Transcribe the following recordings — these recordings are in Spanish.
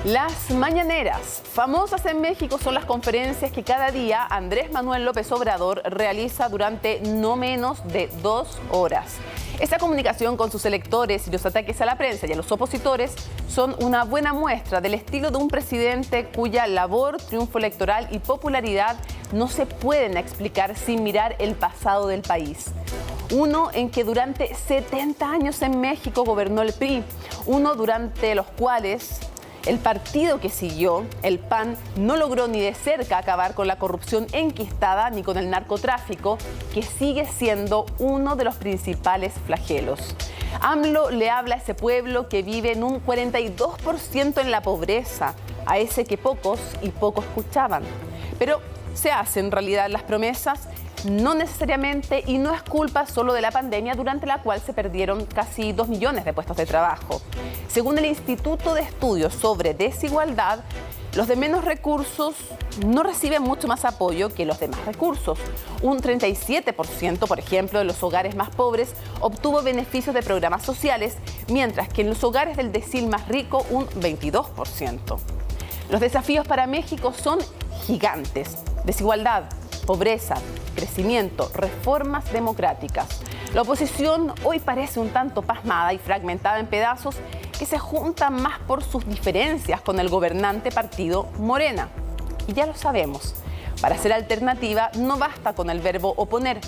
Las mañaneras, famosas en México, son las conferencias que cada día Andrés Manuel López Obrador realiza durante no menos de 2 horas. Esta comunicación con sus electores y los ataques a la prensa y a los opositores son una buena muestra del estilo de un presidente cuya labor, triunfo electoral y popularidad no se pueden explicar sin mirar el pasado del país. Uno en que durante 70 años en México gobernó el PRI, uno durante los cuales el partido que siguió, el PAN, no logró ni de cerca acabar con la corrupción enquistada ni con el narcotráfico, que sigue siendo uno de los principales flagelos. AMLO le habla a ese pueblo que vive en un 42% en la pobreza, a ese que pocos y poco escuchaban. Pero se hacen realidad las promesas, no necesariamente, y no es culpa solo de la pandemia, durante la cual se perdieron casi 2 millones de puestos de trabajo. Según el Instituto de Estudios sobre Desigualdad, los de menos recursos no reciben mucho más apoyo que los de más recursos. Un 37%, por ejemplo, de los hogares más pobres obtuvo beneficios de programas sociales, mientras que en los hogares del decil más rico, un 22%. Los desafíos para México son gigantes: desigualdad, pobreza, crecimiento, reformas democráticas. La oposición hoy parece un tanto pasmada y fragmentada en pedazos que se juntan más por sus diferencias con el gobernante partido Morena. Y ya lo sabemos, para ser alternativa no basta con el verbo oponer,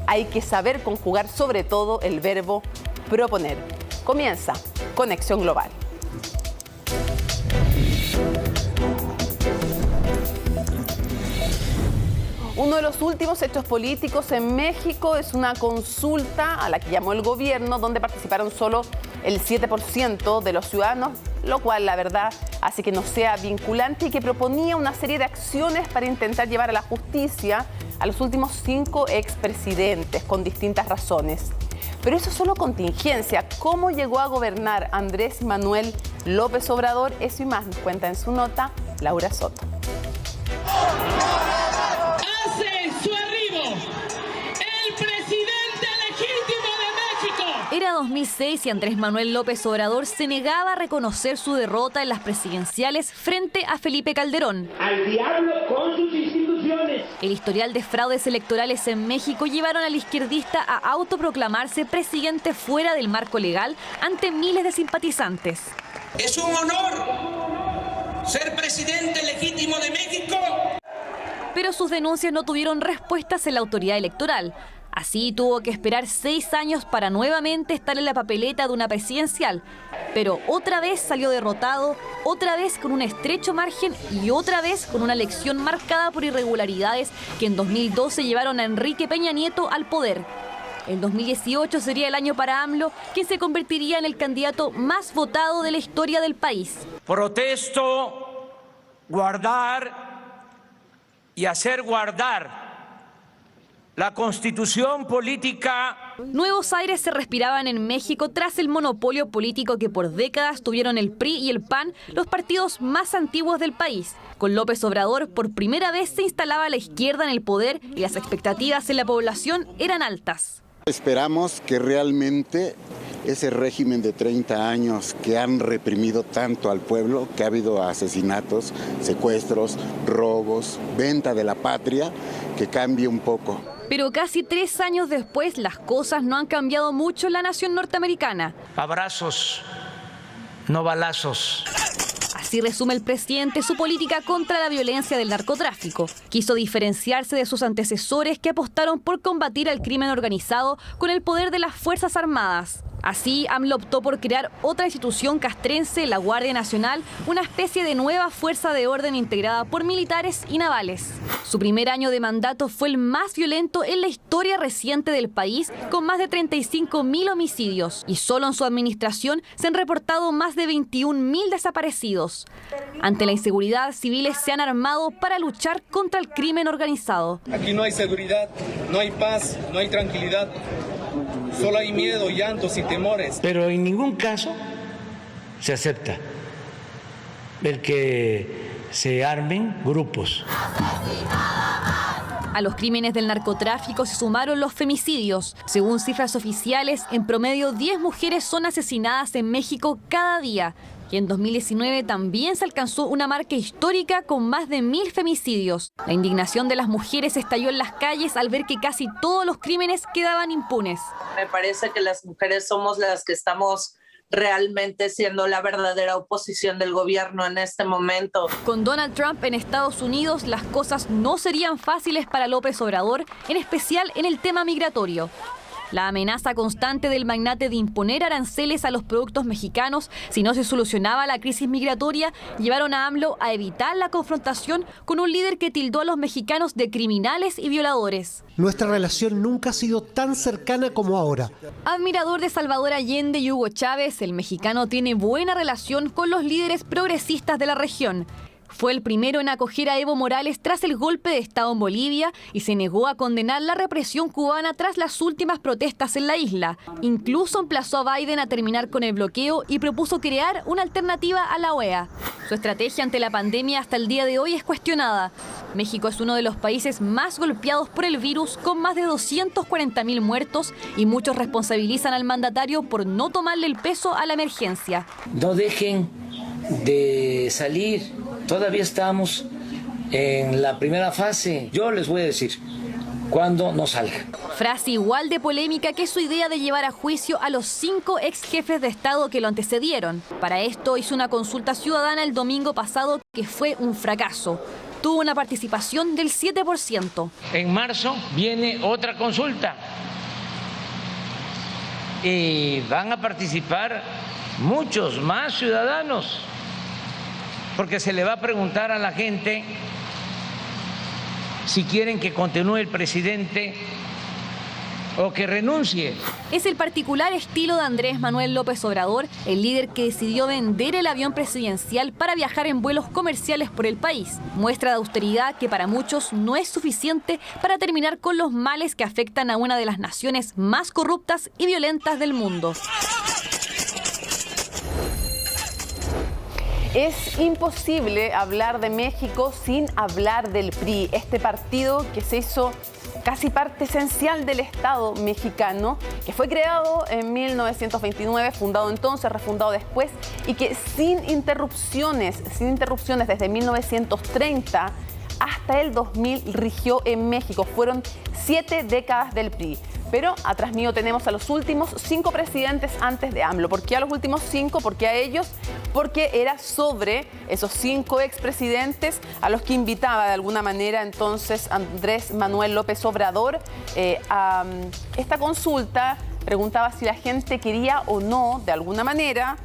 hay que saber conjugar sobre todo el verbo proponer. Comienza Conexión Global. Uno de los últimos hechos políticos en México es una consulta a la que llamó el gobierno, donde participaron solo el 7% de los ciudadanos, lo cual, la verdad, hace que no sea vinculante y que proponía una serie de acciones para intentar llevar a la justicia a los últimos 5 expresidentes con distintas razones. Pero eso es solo contingencia. ¿Cómo llegó a gobernar Andrés Manuel López Obrador? Eso y más nos cuenta en su nota Laura Soto. Era 2006 y Andrés Manuel López Obrador se negaba a reconocer su derrota en las presidenciales frente a Felipe Calderón. Al diablo con sus instituciones. El historial de fraudes electorales en México llevaron al izquierdista a autoproclamarse presidente fuera del marco legal ante miles de simpatizantes. Es un honor ser presidente legítimo de México. Pero sus denuncias no tuvieron respuestas en la autoridad electoral. Así tuvo que esperar 6 años para nuevamente estar en la papeleta de una presidencial. Pero otra vez salió derrotado, otra vez con un estrecho margen y otra vez con una elección marcada por irregularidades que en 2012 llevaron a Enrique Peña Nieto al poder. El 2018 sería el año para AMLO, quien se convertiría en el candidato más votado de la historia del país. Protesto guardar y hacer guardar la Constitución política. Nuevos aires se respiraban en México tras el monopolio político que por décadas tuvieron el PRI y el PAN, los partidos más antiguos del país. Con López Obrador, por primera vez se instalaba la izquierda en el poder y las expectativas en la población eran altas. Esperamos que realmente ese régimen de 30 años que han reprimido tanto al pueblo, que ha habido asesinatos, secuestros, robos, venta de la patria, que cambie un poco. Pero casi 3 años después, las cosas no han cambiado mucho en la nación norteamericana. Abrazos, no balazos. Así resume el presidente su política contra la violencia del narcotráfico. Quiso diferenciarse de sus antecesores que apostaron por combatir al crimen organizado con el poder de las Fuerzas Armadas. Así, AMLO optó por crear otra institución castrense, la Guardia Nacional, una especie de nueva fuerza de orden integrada por militares y navales. Su primer año de mandato fue el más violento en la historia reciente del país, con más de 35.000 homicidios, y solo en su administración se han reportado más de 21.000 desaparecidos. Ante la inseguridad, civiles se han armado para luchar contra el crimen organizado. Aquí no hay seguridad, no hay paz, no hay tranquilidad. Solo hay miedo, llantos y temores. Pero en ningún caso se acepta el que se armen grupos. A los crímenes del narcotráfico se sumaron los femicidios. Según cifras oficiales, en promedio 10 mujeres son asesinadas en México cada día. y en 2019 también se alcanzó una marca histórica con más de 1000 femicidios. La indignación de las mujeres estalló en las calles al ver que casi todos los crímenes quedaban impunes. Me parece que las mujeres somos las que estamos realmente siendo la verdadera oposición del gobierno en este momento. Con Donald Trump en Estados Unidos, las cosas no serían fáciles para López Obrador, en especial en el tema migratorio. La amenaza constante del magnate de imponer aranceles a los productos mexicanos si no se solucionaba la crisis migratoria llevaron a AMLO a evitar la confrontación con un líder que tildó a los mexicanos de criminales y violadores. Nuestra relación nunca ha sido tan cercana como ahora. Admirador de Salvador Allende y Hugo Chávez, el mexicano tiene buena relación con los líderes progresistas de la región. Fue el primero en acoger a Evo Morales tras el golpe de Estado en Bolivia y se negó a condenar la represión cubana tras las últimas protestas en la isla. Incluso emplazó a Biden a terminar con el bloqueo y propuso crear una alternativa a la OEA. Su estrategia ante la pandemia hasta el día de hoy es cuestionada. México es uno de los países más golpeados por el virus, con más de 240.000 muertos, y muchos responsabilizan al mandatario por no tomarle el peso a la emergencia. No dejen de salir. Todavía estamos en la primera fase. Yo les voy a decir cuándo no salga. Frase igual de polémica que su idea de llevar a juicio a los 5 ex jefes de Estado que lo antecedieron. Para esto hizo una consulta ciudadana el domingo pasado que fue un fracaso. Tuvo una participación del 7%. En marzo viene otra consulta y van a participar muchos más ciudadanos, porque se le va a preguntar a la gente si quieren que continúe el presidente o que renuncie. Es el particular estilo de Andrés Manuel López Obrador, el líder que decidió vender el avión presidencial para viajar en vuelos comerciales por el país. Muestra de austeridad que para muchos no es suficiente para terminar con los males que afectan a una de las naciones más corruptas y violentas del mundo. Es imposible hablar de México sin hablar del PRI, este partido que se hizo casi parte esencial del Estado mexicano, que fue creado en 1929, fundado entonces, refundado después, y que sin interrupciones desde 1930 hasta el 2000 rigió en México. Fueron 7 décadas del PRI. Pero atrás mío tenemos a los últimos 5 presidentes antes de AMLO. ¿Por qué a los últimos 5? ¿Por qué a ellos? Porque era sobre esos 5 expresidentes a los que invitaba de alguna manera entonces Andrés Manuel López Obrador a esta consulta. Preguntaba si la gente quería o no, de alguna manera,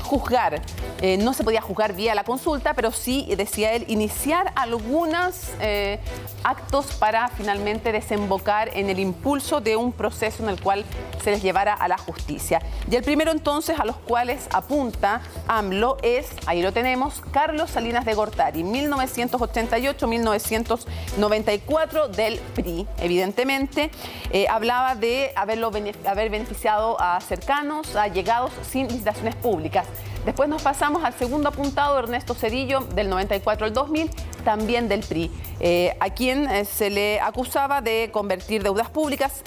juzgar. No se podía juzgar vía la consulta, pero sí, decía él, iniciar algunos actos para finalmente desembocar en el impulso de un proceso en el cual se les llevara a la justicia. Y el primero entonces a los cuales apunta AMLO es, ahí lo tenemos, Carlos Salinas de Gortari, 1988-1994 del PRI, evidentemente. Hablaba de haber beneficiado a cercanos, a allegados sin licitaciones públicas. Después nos pasamos al segundo apuntado, Ernesto Zedillo, del 94 al 2000, también del PRI, a quien se le acusaba de convertir deudas privadas,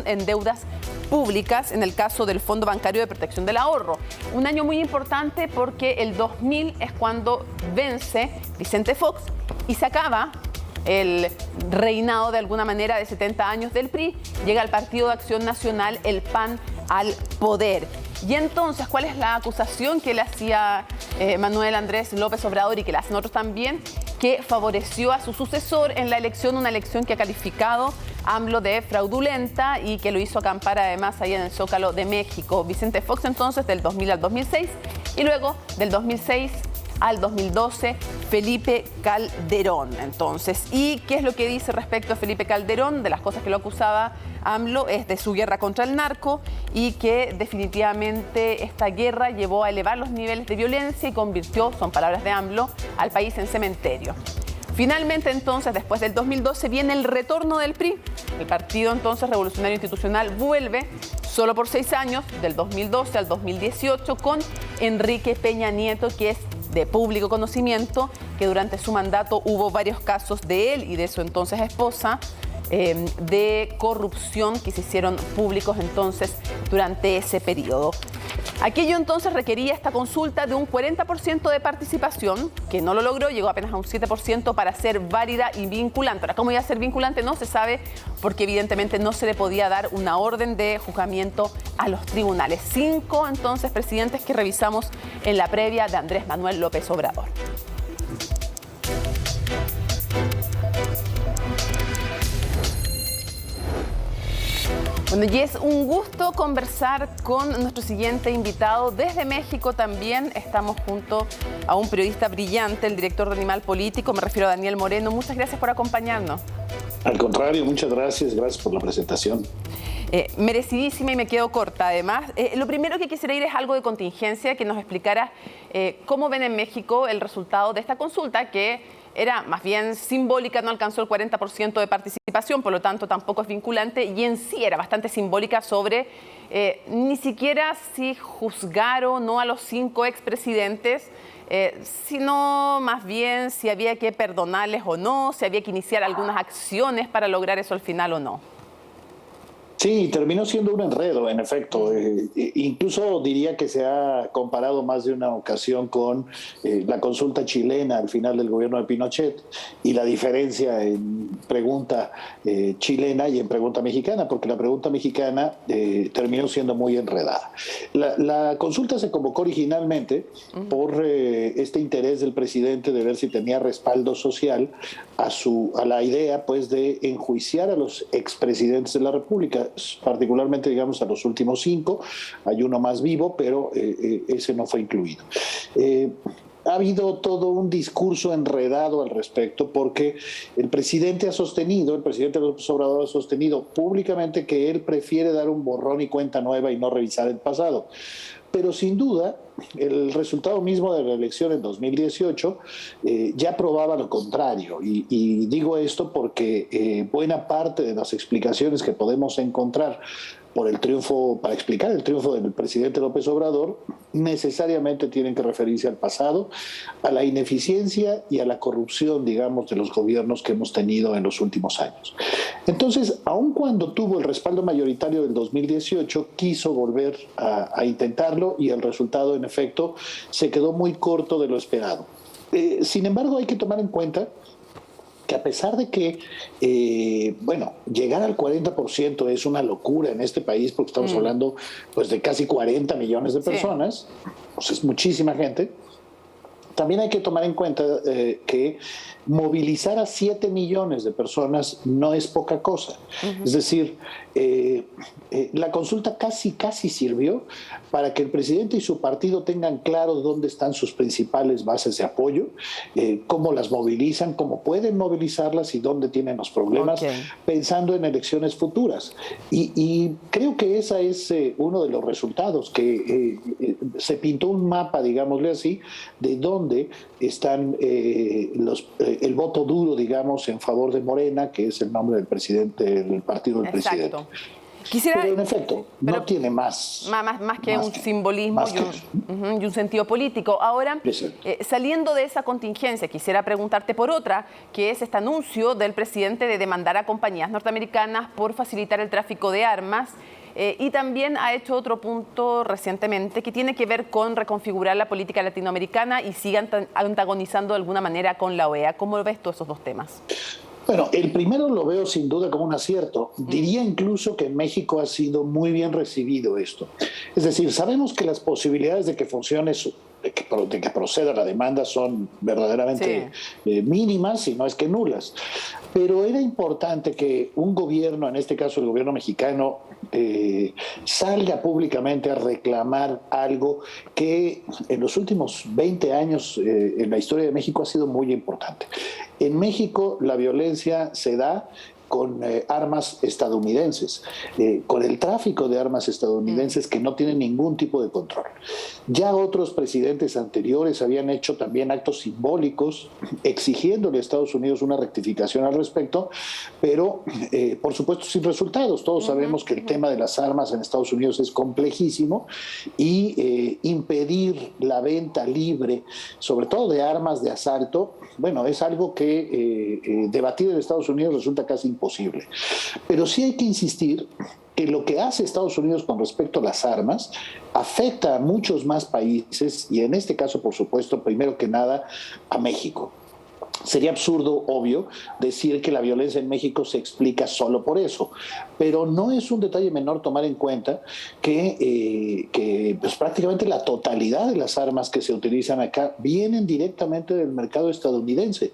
en deudas públicas, en el caso del Fondo Bancario de Protección del Ahorro. Un año muy importante porque el 2000 es cuando vence Vicente Fox y se acaba el reinado de alguna manera de 70 años del PRI, llega al Partido de Acción Nacional, el PAN, al poder. Y entonces, ¿cuál es la acusación que le hacía Manuel Andrés López Obrador y que le hacen otros también? Que favoreció a su sucesor en la elección, una elección que ha calificado AMLO de fraudulenta y que lo hizo acampar además ahí en el Zócalo de México. Vicente Fox entonces del 2000 al 2006 y luego del 2006 al 2012 Felipe Calderón. Entonces, ¿y qué es lo que dice respecto a Felipe Calderón? De las cosas que lo acusaba AMLO es de su guerra contra el narco y que definitivamente esta guerra llevó a elevar los niveles de violencia y convirtió, son palabras de AMLO, al país en cementerio. Finalmente, entonces, después del 2012 viene el retorno del PRI. El Partido entonces Revolucionario Institucional vuelve solo por 6 años, del 2012 al 2018, con Enrique Peña Nieto, que es de público conocimiento, que durante su mandato hubo varios casos de él y de su entonces esposa de corrupción que se hicieron públicos entonces durante ese periodo. Aquello entonces requería esta consulta de un 40% de participación, que no lo logró, llegó apenas a un 7% para ser válida y vinculante. Ahora, ¿cómo iba a ser vinculante? No se sabe, porque evidentemente no se le podía dar una orden de juzgamiento a los tribunales. 5 entonces presidentes que revisamos en la previa de Andrés Manuel López Obrador. Bueno, y es un gusto conversar con nuestro siguiente invitado. Desde México también estamos junto a un periodista brillante, el director de Animal Político, me refiero a Daniel Moreno. Muchas gracias por acompañarnos. Al contrario, muchas gracias por la presentación. Merecidísima y me quedo corta. Además, lo primero que quisiera ir es algo de contingencia, que nos explicara cómo ven en México el resultado de esta consulta, que era más bien simbólica, no alcanzó el 40% de participación, por lo tanto tampoco es vinculante, y en sí era bastante simbólica sobre ni siquiera si juzgar o no a los 5 expresidentes, sino más bien si había que perdonarles o no, si había que iniciar algunas acciones para lograr eso al final o no. Sí, terminó siendo un enredo, en efecto. Incluso diría que se ha comparado más de una ocasión con la consulta chilena al final del gobierno de Pinochet y la diferencia en pregunta chilena y en pregunta mexicana, porque la pregunta mexicana terminó siendo muy enredada. La consulta se convocó originalmente por este interés del presidente de ver si tenía respaldo social a la idea, pues, de enjuiciar a los expresidentes de la República, particularmente, digamos, a los últimos 5. Hay uno más vivo, pero ese no fue incluido. Ha habido todo un discurso enredado al respecto, porque el presidente López Obrador ha sostenido públicamente que él prefiere dar un borrón y cuenta nueva y no revisar el pasado. Pero sin duda, el resultado mismo de la elección en 2018 ya probaba lo contrario. Y digo esto porque buena parte de las explicaciones que podemos encontrar para explicar el triunfo del presidente López Obrador, necesariamente tienen que referirse al pasado, a la ineficiencia y a la corrupción, digamos, de los gobiernos que hemos tenido en los últimos años. Entonces, aun cuando tuvo el respaldo mayoritario del 2018, quiso volver a intentarlo, y el resultado, en efecto, se quedó muy corto de lo esperado. Sin embargo, hay que tomar en cuenta que a pesar de que, llegar al 40% es una locura en este país, porque estamos hablando, pues, de casi 40 millones de personas, pues es muchísima gente. También hay que tomar en cuenta que movilizar a 7 millones de personas no es poca cosa. Es decir, la consulta casi sirvió para que el presidente y su partido tengan claro dónde están sus principales bases de apoyo, cómo las movilizan, cómo pueden movilizarlas y dónde tienen los problemas, pensando en elecciones futuras. Y creo que ese es uno de los resultados, que se pintó un mapa, digámosle así, de dónde están el voto duro, digamos, en favor de Morena, que es el nombre del presidente, del partido del presidente. Pero en efecto, no tiene más que un simbolismo y un sentido político. Ahora, saliendo de esa contingencia, quisiera preguntarte por otra, que es este anuncio del presidente de demandar a compañías norteamericanas por facilitar el tráfico de armas. Y también ha hecho otro punto recientemente que tiene que ver con reconfigurar la política latinoamericana y sigue antagonizando de alguna manera con la OEA. ¿Cómo ves tú esos dos temas? Bueno, el primero lo veo sin duda como un acierto. Diría incluso que en México ha sido muy bien recibido esto. Es decir, sabemos que las posibilidades de que funcione, de que proceda la demanda, son verdaderamente mínimas, si no es que nulas. Pero era importante que un gobierno, en este caso el gobierno mexicano, salga públicamente a reclamar algo que en los últimos 20 años en la historia de México ha sido muy importante. En México la violencia se da con armas estadounidenses, con el tráfico de armas estadounidenses que no tienen ningún tipo de control. Ya otros presidentes anteriores habían hecho también actos simbólicos exigiéndole a Estados Unidos una rectificación al respecto, pero por supuesto sin resultados. Todos sabemos que el tema de las armas en Estados Unidos es complejísimo y impedir la venta libre, sobre todo de armas de asalto, bueno, es algo que debatir en Estados Unidos resulta casi imposible. Pero sí hay que insistir que lo que hace Estados Unidos con respecto a las armas afecta a muchos más países y en este caso, por supuesto, primero que nada, a México. Sería absurdo, obvio, decir que la violencia en México se explica solo por eso, pero no es un detalle menor tomar en cuenta que pues prácticamente la totalidad de las armas que se utilizan acá vienen directamente del mercado estadounidense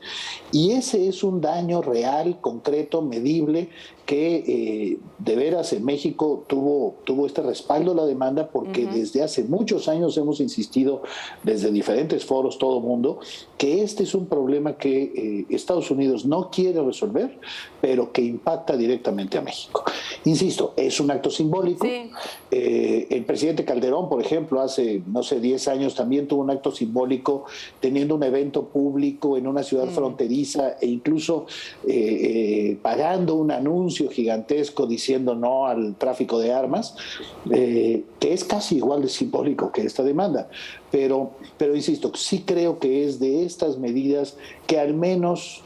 y ese es un daño real, concreto, medible, que de veras en México tuvo este respaldo a la demanda porque desde hace muchos años hemos insistido desde diferentes foros, todo el mundo, que este es un problema que Estados Unidos no quiere resolver, pero que impacta directamente a México. Insisto, es un acto simbólico. Sí. El presidente Calderón, por ejemplo, hace, 10 años también tuvo un acto simbólico teniendo un evento público en una ciudad fronteriza e incluso pagando un anuncio gigantesco diciendo no al tráfico de armas, que es casi igual de simbólico que esta demanda. Pero insisto, sí creo que es de estas medidas que al menos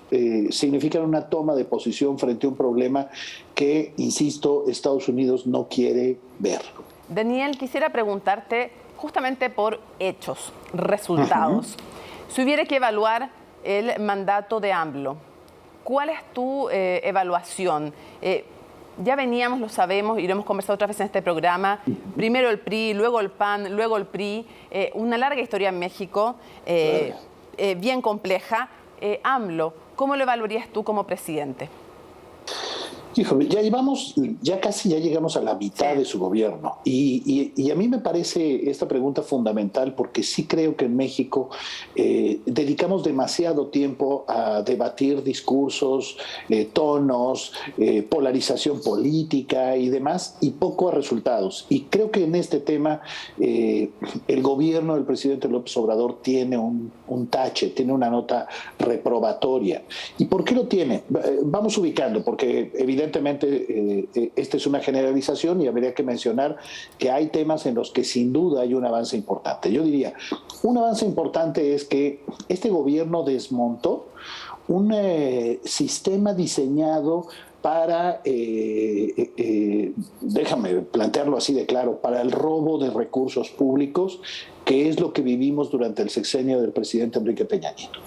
significan una toma de posición frente a un problema que, insisto, Estados Unidos no quiere ver. Daniel, quisiera preguntarte justamente por hechos, resultados. Si hubiera que evaluar el mandato de AMLO, ¿cuál es tu evaluación? Ya veníamos, lo sabemos, y lo hemos conversado otras veces en este programa, primero el PRI, luego el PAN, luego el PRI, una larga historia en México, bien compleja. AMLO, ¿cómo lo evaluarías tú como presidente? Híjole, ya casi llegamos a la mitad de su gobierno y a mí me parece esta pregunta fundamental porque sí creo que en México dedicamos demasiado tiempo a debatir discursos, tonos, polarización política y demás y poco a resultados. Y creo que en este tema el gobierno del presidente López Obrador tiene un tache, tiene una nota reprobatoria. ¿Y por qué lo tiene? Vamos ubicando, porque evidentemente esta es una generalización y habría que mencionar que hay temas en los que sin duda hay un avance importante. Yo diría, un avance importante es que este gobierno desmontó un sistema diseñado para, déjame plantearlo así de claro, para el robo de recursos públicos, que es lo que vivimos durante el sexenio del presidente Enrique Peña Nieto.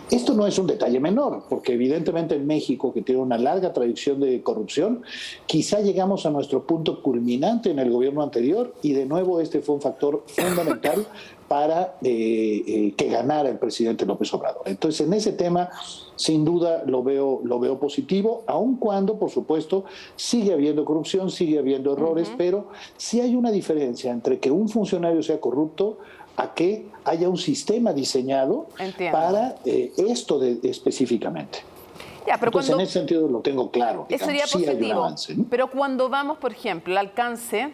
Esto no es un detalle menor, porque evidentemente en México, que tiene una larga tradición de corrupción, quizá llegamos a nuestro punto culminante en el gobierno anterior y de nuevo este fue un factor fundamental para que ganara el presidente López Obrador. Entonces, en ese tema, sin duda lo veo positivo, aun cuando, por supuesto, sigue habiendo corrupción, sigue habiendo errores, pero sí hay una diferencia entre que un funcionario sea corrupto a que haya un sistema diseñado para esto específicamente. Ya, pero entonces, en ese sentido lo tengo claro. Eso sería sí positivo, hay un avance, ¿no? Pero cuando vamos, por ejemplo, al alcance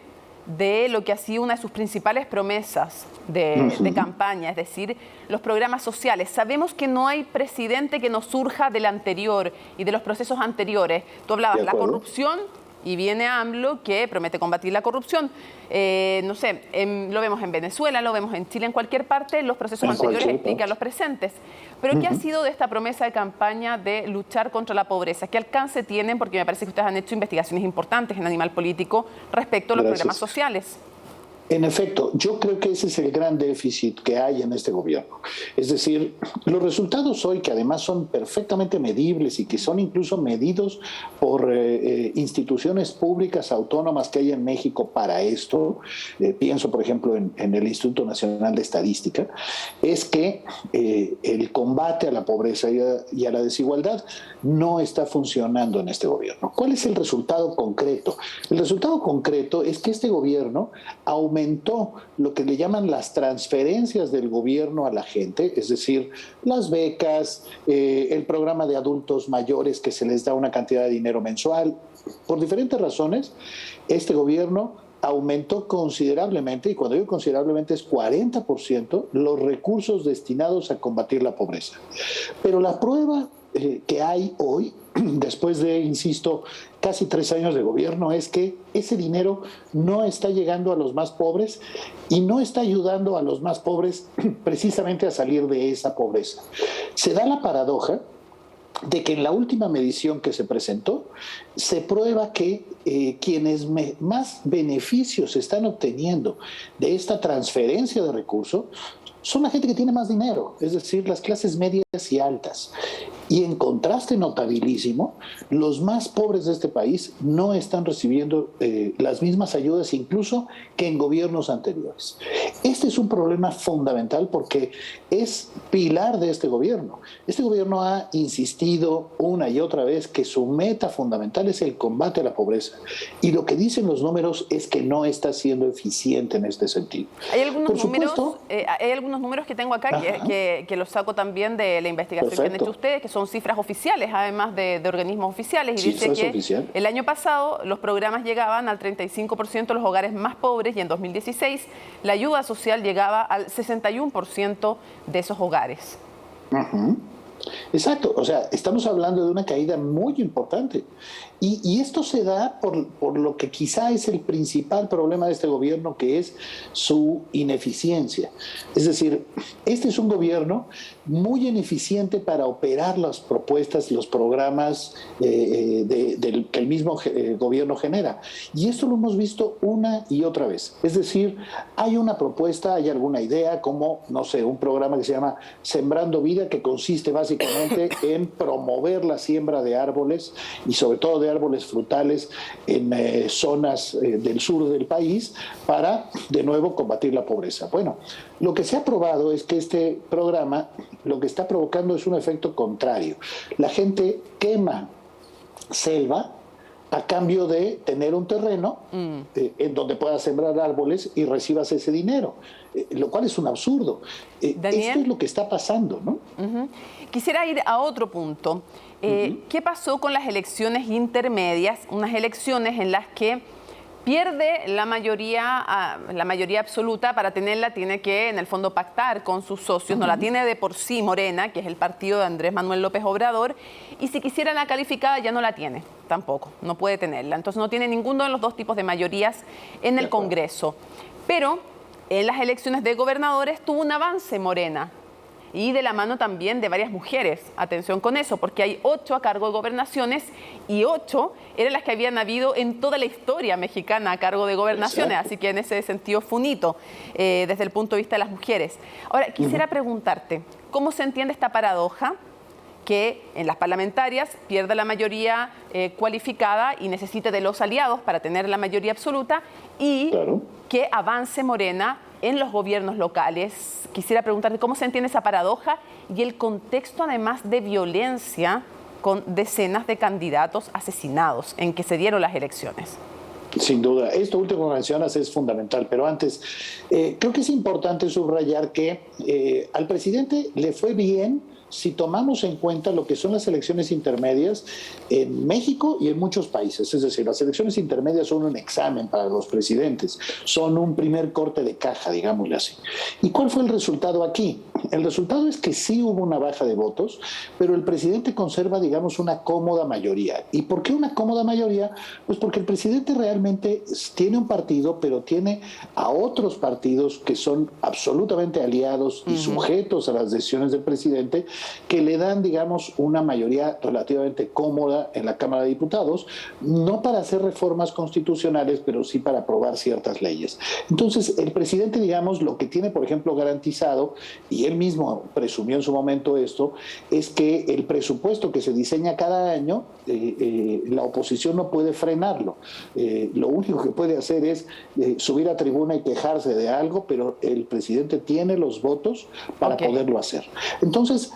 de lo que ha sido una de sus principales promesas de campaña, es decir, los programas sociales. Sabemos que no hay presidente que no surja del anterior y de los procesos anteriores. Tú hablabas de la corrupción y viene AMLO que promete combatir la corrupción. No sé, lo vemos en Venezuela, lo vemos en Chile, en cualquier parte, los procesos anteriores explican los presentes. Pero ¿qué ha sido de esta promesa de campaña de luchar contra la pobreza? ¿Qué alcance tienen? Porque me parece que ustedes han hecho investigaciones importantes en Animal Político respecto a los programas sociales. En efecto, yo creo que ese es el gran déficit que hay en este gobierno. Es decir, los resultados hoy, que además son perfectamente medibles y que son incluso medidos por instituciones públicas autónomas que hay en México para esto, pienso por ejemplo en el Instituto Nacional de Estadística, es que el combate a la pobreza y a la desigualdad no está funcionando en este gobierno. ¿Cuál es el resultado concreto? El resultado concreto es que este gobierno aumentó lo que le llaman las transferencias del gobierno a la gente, es decir, las becas, el programa de adultos mayores que se les da una cantidad de dinero mensual. Por diferentes razones, este gobierno aumentó considerablemente, y cuando digo considerablemente es 40%, los recursos destinados a combatir la pobreza. Pero la prueba que hay hoy, después de, insisto, casi 3 años de gobierno, es que ese dinero no está llegando a los más pobres y no está ayudando a los más pobres precisamente a salir de esa pobreza. Se da la paradoja de que en la última medición que se presentó se prueba que quienes más beneficios están obteniendo de esta transferencia de recursos son la gente que tiene más dinero, es decir, las clases medias y altas. Y en contraste notabilísimo, los más pobres de este país no están recibiendo las mismas ayudas incluso que en gobiernos anteriores. Este es un problema fundamental porque es pilar de este gobierno. Este gobierno ha insistido una y otra vez que su meta fundamental es el combate a la pobreza. Y lo que dicen los números es que no está siendo eficiente en este sentido. Hay algunos números que tengo acá que los saco también de la investigación que han hecho ustedes, que son cifras oficiales, además de organismos oficiales. Y dice que el año pasado los programas llegaban al 35% de los hogares más pobres y en 2016 la ayuda social llegaba al 61% de esos hogares. Exacto, o sea, estamos hablando de una caída muy importante. Y esto se da por lo que quizá es el principal problema de este gobierno, que es su ineficiencia. Es decir, este es un gobierno muy ineficiente para operar las propuestas, los programas que el mismo gobierno genera. Y esto lo hemos visto una y otra vez. Es decir, hay una propuesta, hay alguna idea, como, no sé, un programa que se llama Sembrando Vida, que consiste básicamente en promover la siembra de árboles y sobre todo de árboles frutales en zonas del sur del país para, de nuevo, combatir la pobreza. Bueno, lo que se ha probado es que este programa lo que está provocando es un efecto contrario. La gente quema selva a cambio de tener un terreno en donde pueda sembrar árboles y recibas ese dinero, lo cual es un absurdo. Daniel, esto es lo que está pasando, ¿no? Quisiera ir a otro punto. ¿Qué pasó con las elecciones intermedias? Unas elecciones en las que pierde la mayoría absoluta. Para tenerla tiene que, en el fondo, pactar con sus socios. No la tiene de por sí Morena, que es el partido de Andrés Manuel López Obrador, y si quisiera la calificada ya no la tiene, tampoco, no puede tenerla. Entonces no tiene ninguno de los dos tipos de mayorías en el Congreso. Pero en las elecciones de gobernadores tuvo un avance Morena, y de la mano también de varias mujeres. Atención con eso, porque hay 8 a cargo de gobernaciones y 8 eran las que habían habido en toda la historia mexicana a cargo de gobernaciones. Así que en ese sentido fue un hito desde el punto de vista de las mujeres. Ahora, quisiera preguntarte, ¿cómo se entiende esta paradoja que en las parlamentarias pierda la mayoría cualificada y necesite de los aliados para tener la mayoría absoluta y que avance Morena en los gobiernos locales? Quisiera preguntarte cómo se entiende esa paradoja y el contexto, además, de violencia con decenas de candidatos asesinados en que se dieron las elecciones. Sin duda, esto último que mencionas es fundamental, pero antes creo que es importante subrayar que al presidente le fue bien si tomamos en cuenta lo que son las elecciones intermedias en México y en muchos países. Es decir, las elecciones intermedias son un examen para los presidentes, son un primer corte de caja, digámosle así. ¿Y cuál fue el resultado aquí? El resultado es que sí hubo una baja de votos, pero el presidente conserva, digamos, una cómoda mayoría. ¿Y por qué una cómoda mayoría? Pues porque el presidente realmente tiene un partido, pero tiene a otros partidos que son absolutamente aliados y sujetos a las decisiones del presidente, que le dan, digamos, una mayoría relativamente cómoda en la Cámara de Diputados, no para hacer reformas constitucionales, pero sí para aprobar ciertas leyes. Entonces, el presidente, digamos, lo que tiene, por ejemplo, garantizado, y él mismo presumió en su momento esto, es que el presupuesto que se diseña cada año, la oposición no puede frenarlo. Lo único que puede hacer es subir a tribuna y quejarse de algo, pero el presidente tiene los votos para poderlo hacer. Entonces,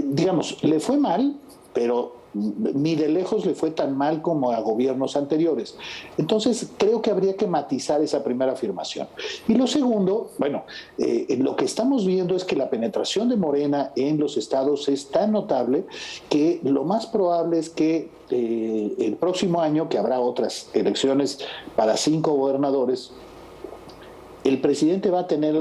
digamos, le fue mal, pero ni de lejos le fue tan mal como a gobiernos anteriores. Entonces, creo que habría que matizar esa primera afirmación. Y lo segundo, bueno, lo que estamos viendo es que la penetración de Morena en los estados es tan notable que lo más probable es que el próximo año, que habrá otras elecciones para 5 gobernadores, el presidente va a tener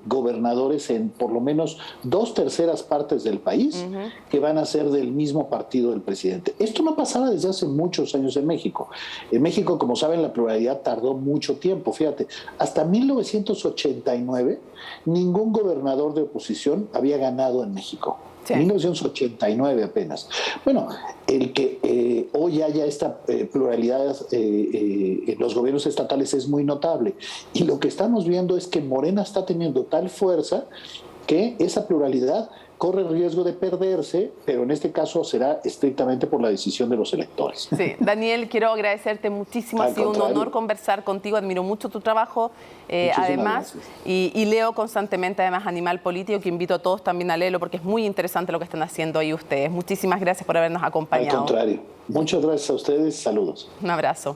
gobernadores en por lo menos 2/3 partes del país que van a ser del mismo partido del presidente. Esto no pasaba desde hace muchos años en México. En México, como saben, la pluralidad tardó mucho tiempo. Fíjate, hasta 1989 ningún gobernador de oposición había ganado en México. Sí. 1989 apenas. Bueno, el que hoy haya esta pluralidad en los gobiernos estatales es muy notable. Y lo que estamos viendo es que Morena está teniendo tal fuerza que esa pluralidad corre riesgo de perderse, pero en este caso será estrictamente por la decisión de los electores. Sí, Daniel, quiero agradecerte muchísimo. Ha sido un honor conversar contigo. Admiro mucho tu trabajo, además, y leo constantemente, además, Animal Político, que invito a todos también a leerlo porque es muy interesante lo que están haciendo ahí ustedes. Muchísimas gracias por habernos acompañado. Al contrario. Muchas gracias a ustedes. Saludos. Un abrazo.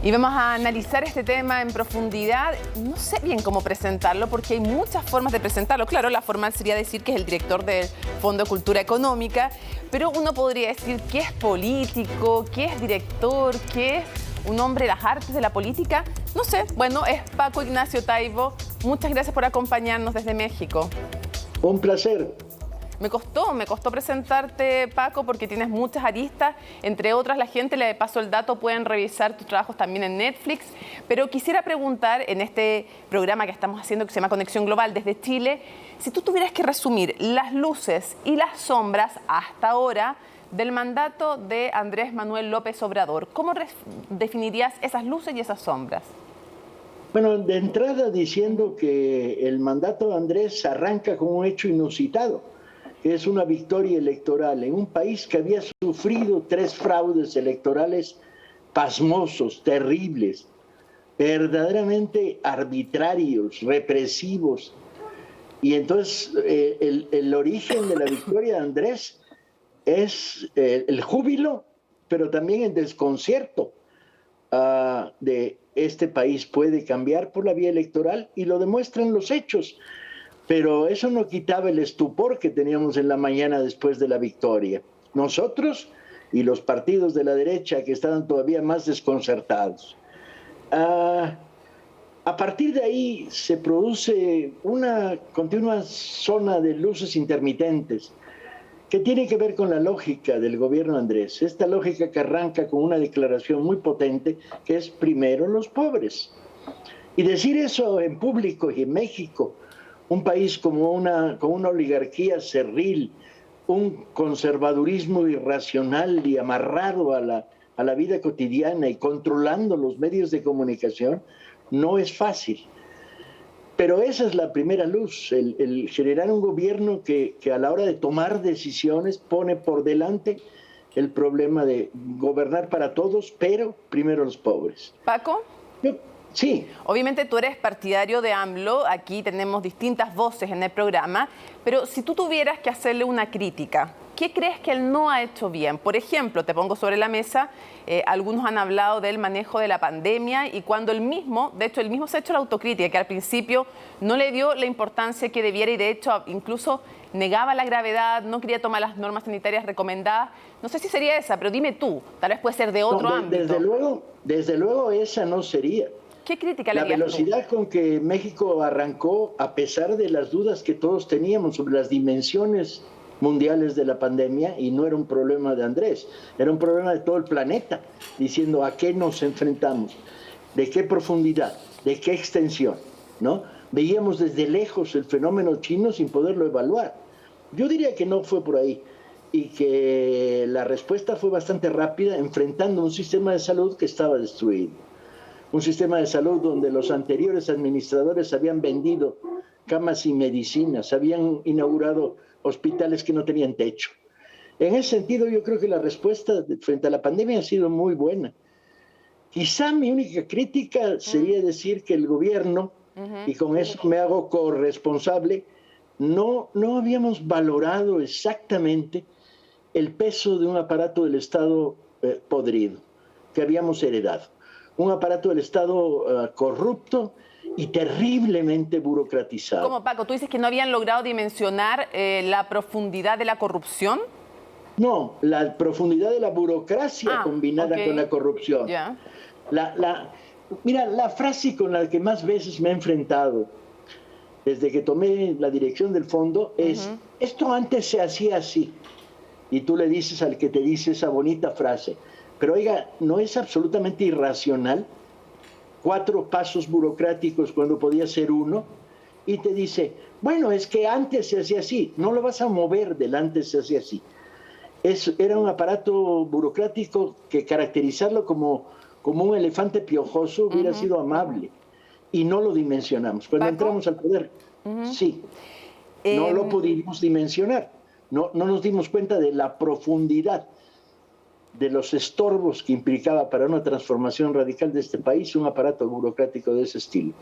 Y vamos a analizar este tema en profundidad. No sé bien cómo presentarlo porque hay muchas formas de presentarlo. Claro, la formal sería decir que es el director del Fondo de Cultura Económica, pero uno podría decir que es político, que es director, que es un hombre de las artes de la política. No sé, bueno, es Paco Ignacio Taibo. Muchas gracias por acompañarnos desde México. Un placer. Me costó presentarte, Paco, porque tienes muchas aristas. Entre otras, la gente, le paso el dato, pueden revisar tus trabajos también en Netflix. Pero quisiera preguntar, en este programa que estamos haciendo, que se llama Conexión Global desde Chile, si tú tuvieras que resumir las luces y las sombras hasta ahora del mandato de Andrés Manuel López Obrador, ¿cómo definirías esas luces y esas sombras? Bueno, de entrada diciendo que el mandato de Andrés arranca con un hecho inusitado. Es una victoria electoral en un país que había sufrido 3 fraudes electorales pasmosos, terribles, verdaderamente arbitrarios, represivos. Y entonces el origen de la victoria de Andrés es el júbilo, pero también el desconcierto de este país puede cambiar por la vía electoral y lo demuestran los hechos. Pero eso no quitaba el estupor que teníamos en la mañana después de la victoria. Nosotros y los partidos de la derecha que estaban todavía más desconcertados. A partir de ahí se produce una continua zona de luces intermitentes que tiene que ver con la lógica del gobierno Andrés. Esta lógica que arranca con una declaración muy potente que es primero los pobres. Y decir eso en público y en México, un país con una oligarquía cerril, un conservadurismo irracional y amarrado a la vida cotidiana y controlando los medios de comunicación, no es fácil. Pero esa es la primera luz, el generar un gobierno que a la hora de tomar decisiones pone por delante el problema de gobernar para todos, pero primero los pobres. ¿Paco? Sí. Obviamente tú eres partidario de AMLO, aquí tenemos distintas voces en el programa, pero si tú tuvieras que hacerle una crítica, ¿qué crees que él no ha hecho bien? Por ejemplo, te pongo sobre la mesa, algunos han hablado del manejo de la pandemia y cuando él mismo se ha hecho la autocrítica, que al principio no le dio la importancia que debiera y de hecho incluso negaba la gravedad, no quería tomar las normas sanitarias recomendadas. No sé si sería esa, pero dime tú, tal vez puede ser de otro ámbito. Desde luego esa no sería. ¿Qué crítica le harías tú? La velocidad con que México arrancó, a pesar de las dudas que todos teníamos sobre las dimensiones mundiales de la pandemia, y no era un problema de Andrés, era un problema de todo el planeta, diciendo a qué nos enfrentamos, de qué profundidad, de qué extensión, ¿no? Veíamos desde lejos el fenómeno chino sin poderlo evaluar. Yo diría que no fue por ahí, y que la respuesta fue bastante rápida, enfrentando un sistema de salud que estaba destruido. Un sistema de salud donde los anteriores administradores habían vendido camas y medicinas, habían inaugurado hospitales que no tenían techo. En ese sentido, yo creo que la respuesta frente a la pandemia ha sido muy buena. Quizá mi única crítica sería decir que el gobierno, y con eso me hago corresponsable, no habíamos valorado exactamente el peso de un aparato del Estado podrido que habíamos heredado. Un aparato del Estado corrupto y terriblemente burocratizado. ¿Cómo, Paco? ¿Tú dices que no habían logrado dimensionar la profundidad de la corrupción? No, la profundidad de la burocracia combinada con la corrupción. Yeah. Mira, la frase con la que más veces me he enfrentado desde que tomé la dirección del fondo es, esto antes se hacía así. Y tú le dices al que te dice esa bonita frase, pero oiga, ¿no es absolutamente irracional 4 pasos burocráticos cuando podía ser 1? y te dice, bueno, es que antes se hacía así. No lo vas a mover del antes se hacía así. Era un aparato burocrático que caracterizarlo como un elefante piojoso hubiera sido amable. Y no lo dimensionamos. Cuando entramos al poder, sí, no lo pudimos dimensionar. No nos dimos cuenta de la profundidad de los estorbos que implicaba para una transformación radical de este país un aparato burocrático de ese estilo.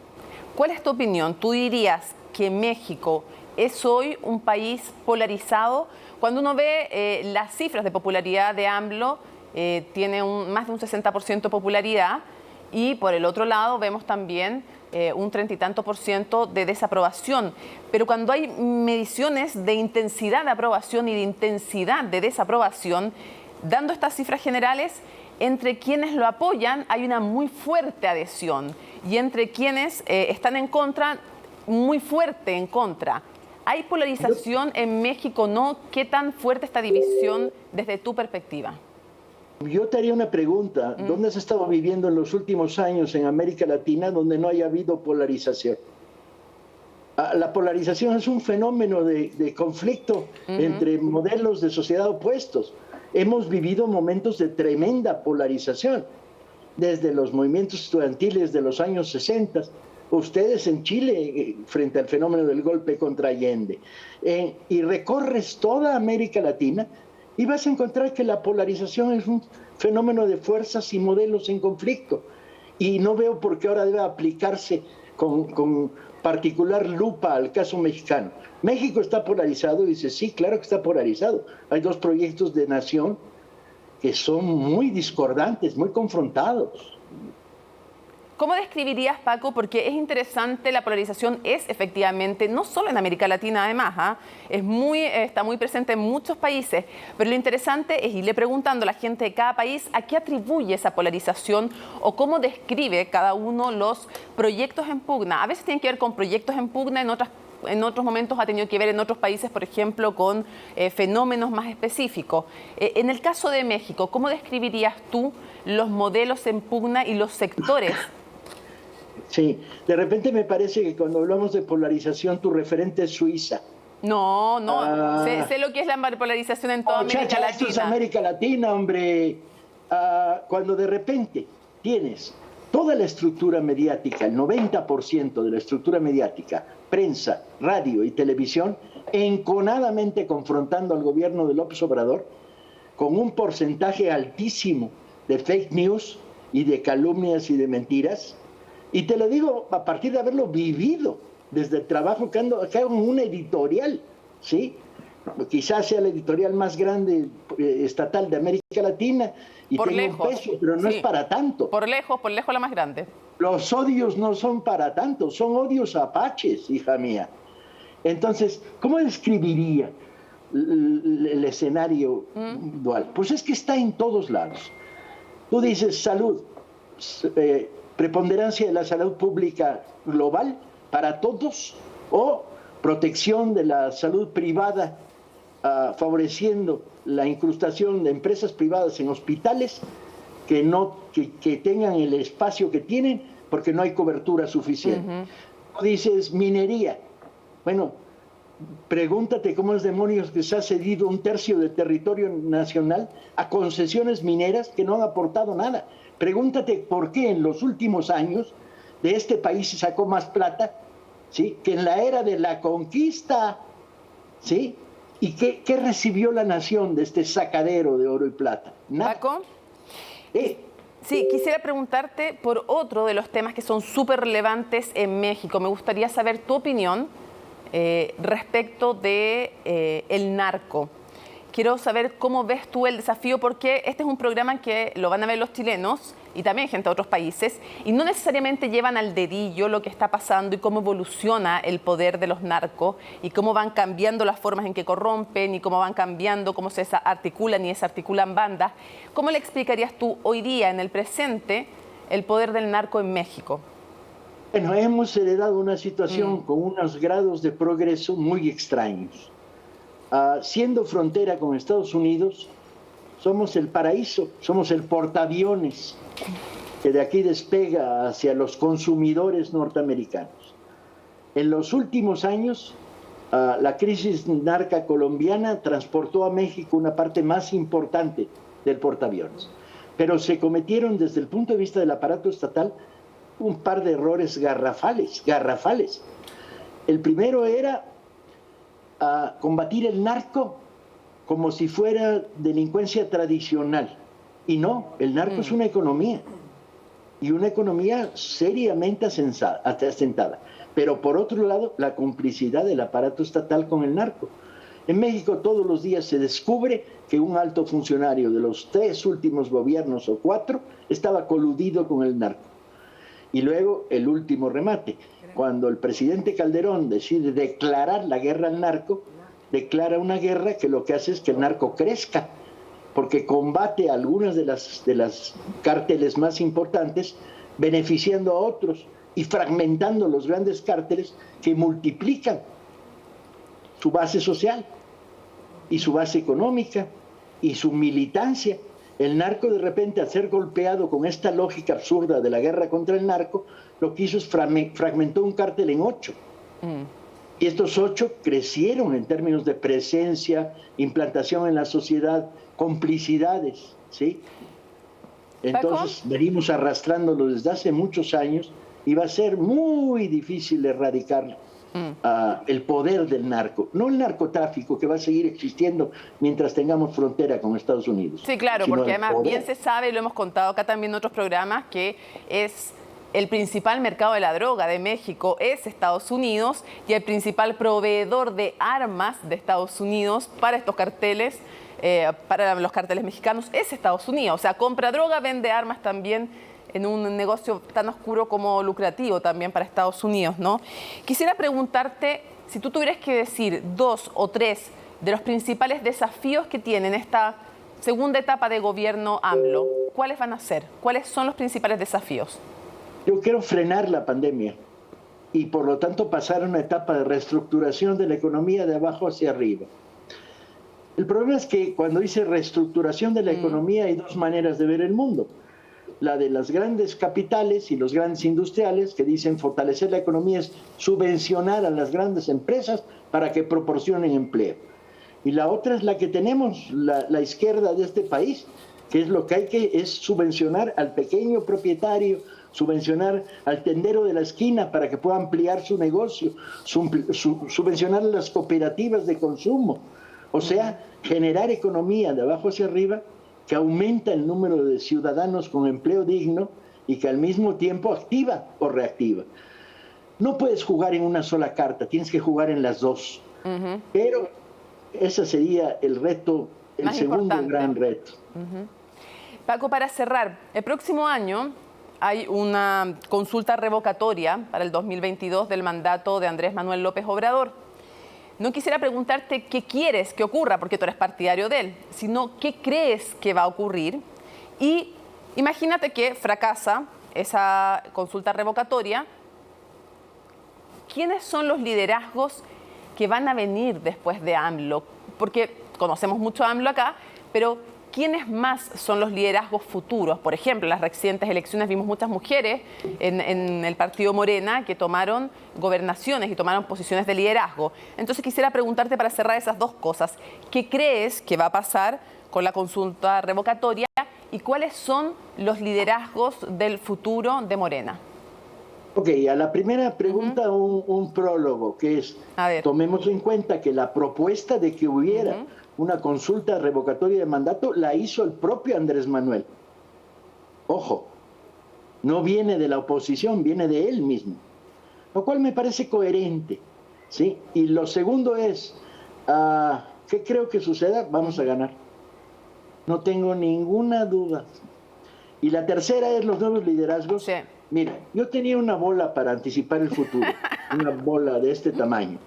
¿Cuál es tu opinión? ¿Tú dirías que México es hoy un país polarizado? Cuando uno ve las cifras de popularidad de AMLO, tiene más de un 60% de popularidad, y por el otro lado vemos también un 30 y tanto % de desaprobación. Pero cuando hay mediciones de intensidad de aprobación y de intensidad de desaprobación, dando estas cifras generales, entre quienes lo apoyan hay una muy fuerte adhesión, y entre quienes están en contra, muy fuerte en contra. ¿Hay polarización en México, no? ¿Qué tan fuerte esta división desde tu perspectiva? Yo te haría una pregunta. ¿Dónde has estado viviendo en los últimos años en América Latina donde no haya habido polarización? La polarización es un fenómeno de conflicto entre modelos de sociedad opuestos. Hemos vivido momentos de tremenda polarización, desde los movimientos estudiantiles de los años 60, ustedes en Chile frente al fenómeno del golpe contra Allende, y recorres toda América Latina y vas a encontrar que la polarización es un fenómeno de fuerzas y modelos en conflicto. Y no veo por qué ahora debe aplicarse con particular lupa al caso mexicano. México está polarizado, y dice, sí, claro que está polarizado. Hay dos proyectos de nación que son muy discordantes, muy confrontados. ¿Cómo describirías, Paco? Porque es interesante, la polarización es efectivamente, no solo en América Latina además, está muy presente en muchos países, pero lo interesante es irle preguntando a la gente de cada país a qué atribuye esa polarización o cómo describe cada uno los proyectos en pugna. A veces tienen que ver con proyectos en pugna, en otros momentos ha tenido que ver en otros países, por ejemplo, con fenómenos más específicos. En el caso de México, ¿cómo describirías tú los modelos en pugna y los sectores? Sí, de repente me parece que cuando hablamos de polarización, tu referente es Suiza. No, sé lo que es la polarización en toda América Latina. Esto es América Latina, hombre. Cuando de repente tienes toda la estructura mediática, el 90% de la estructura mediática, prensa, radio y televisión, enconadamente confrontando al gobierno de López Obrador, con un porcentaje altísimo de fake news y de calumnias y de mentiras. Y te lo digo a partir de haberlo vivido, desde el trabajo que hago en una editorial, ¿sí? Quizás sea la editorial más grande estatal de América Latina y por tiene lejos, un peso, pero no es para tanto. Por lejos la más grande. Los odios no son para tanto, son odios apaches, hija mía. Entonces, ¿cómo describiría el escenario dual? Pues es que está en todos lados. Tú dices salud, preponderancia de la salud pública global para todos, o protección de la salud privada, favoreciendo la incrustación de empresas privadas en hospitales que tengan el espacio que tienen porque no hay cobertura suficiente. Dices minería. Bueno, pregúntate cómo es demonios que se ha cedido un tercio del territorio nacional a concesiones mineras que no han aportado nada. Pregúntate por qué en los últimos años de este país se sacó más plata, ¿sí?, que en la era de la conquista, ¿sí? ¿Y qué recibió la nación de este sacadero de oro y plata? Nada. Paco, sí, quisiera preguntarte por otro de los temas que son súper relevantes en México. Me gustaría saber tu opinión respecto de el narco. Quiero saber cómo ves tú el desafío, porque este es un programa que lo van a ver los chilenos y también gente de otros países, y no necesariamente llevan al dedillo lo que está pasando y cómo evoluciona el poder de los narcos y cómo van cambiando las formas en que corrompen y cómo van cambiando, cómo se articulan y desarticulan bandas. ¿Cómo le explicarías tú hoy día, en el presente, el poder del narco en México? Bueno, hemos heredado una situación con unos grados de progreso muy extraños. Siendo frontera con Estados Unidos, somos el paraíso, somos el portaaviones que de aquí despega hacia los consumidores norteamericanos. En los últimos años, la crisis narca colombiana transportó a México una parte más importante del portaaviones. Pero se cometieron desde el punto de vista del aparato estatal un par de errores garrafales. El primero era combatir el narco como si fuera delincuencia tradicional. Y no, el narco es una economía. Y una economía seriamente asentada. Pero por otro lado, la complicidad del aparato estatal con el narco. En México todos los días se descubre que un alto funcionario de los 3 últimos gobiernos o 4 estaba coludido con el narco. Y luego el último remate, cuando el presidente Calderón decide declarar la guerra al narco, declara una guerra que lo que hace es que el narco crezca, porque combate a algunas de las cárteles más importantes, beneficiando a otros y fragmentando los grandes cárteles que multiplican su base social y su base económica y su militancia. El narco, de repente, al ser golpeado con esta lógica absurda de la guerra contra el narco, lo que hizo es fragmentó un cártel en 8. Y estos 8 crecieron en términos de presencia, implantación en la sociedad, complicidades, ¿sí? Entonces, venimos arrastrándolo desde hace muchos años y va a ser muy difícil erradicarlo. El poder del narco, no el narcotráfico que va a seguir existiendo mientras tengamos frontera con Estados Unidos. Sí, claro, porque además bien se sabe, y lo hemos contado acá también en otros programas, que es el principal mercado de la droga de México es Estados Unidos y el principal proveedor de armas de Estados Unidos para estos carteles, para los carteles mexicanos, es Estados Unidos. O sea, compra droga, vende armas también en un negocio tan oscuro como lucrativo también para Estados Unidos, ¿no? Quisiera preguntarte, si tú tuvieras que decir 2 o 3 de los principales desafíos que tiene en esta segunda etapa de gobierno AMLO, ¿cuáles van a ser? ¿Cuáles son los principales desafíos? Yo quiero frenar la pandemia y por lo tanto pasar a una etapa de reestructuración de la economía de abajo hacia arriba. El problema es que cuando dice reestructuración de la economía hay 2 maneras de ver el mundo. La de las grandes capitales y los grandes industriales que dicen fortalecer la economía es subvencionar a las grandes empresas para que proporcionen empleo. Y la otra es la que tenemos, la izquierda de este país, que es lo que hay que es subvencionar al pequeño propietario, subvencionar al tendero de la esquina para que pueda ampliar su negocio, subvencionar las cooperativas de consumo. O sea, generar economía de abajo hacia arriba que aumenta el número de ciudadanos con empleo digno y que al mismo tiempo activa o reactiva. No puedes jugar en una sola carta, tienes que jugar en las 2. Pero ese sería el reto, el segundo gran reto. Paco, para cerrar, el próximo año hay una consulta revocatoria para el 2022 del mandato de Andrés Manuel López Obrador. No quisiera preguntarte qué quieres que ocurra, porque tú eres partidario de él, sino qué crees que va a ocurrir. Y imagínate que fracasa esa consulta revocatoria. ¿Quiénes son los liderazgos que van a venir después de AMLO? Porque conocemos mucho a AMLO acá, pero ¿quiénes más son los liderazgos futuros? Por ejemplo, en las recientes elecciones vimos muchas mujeres en el partido Morena que tomaron gobernaciones y tomaron posiciones de liderazgo. Entonces quisiera preguntarte para cerrar esas 2 cosas. ¿Qué crees que va a pasar con la consulta revocatoria y cuáles son los liderazgos del futuro de Morena? Ok, a la primera pregunta un prólogo, que es, tomemos en cuenta que la propuesta de que hubiera una consulta revocatoria de mandato la hizo el propio Andrés Manuel. Ojo, no viene de la oposición, viene de él mismo, lo cual me parece coherente, ¿sí? Y lo segundo es, ¿qué creo que suceda? Vamos a ganar. No tengo ninguna duda. Y la tercera es los nuevos liderazgos. Sí. Mira, yo tenía una bola para anticipar el futuro, una bola de este tamaño,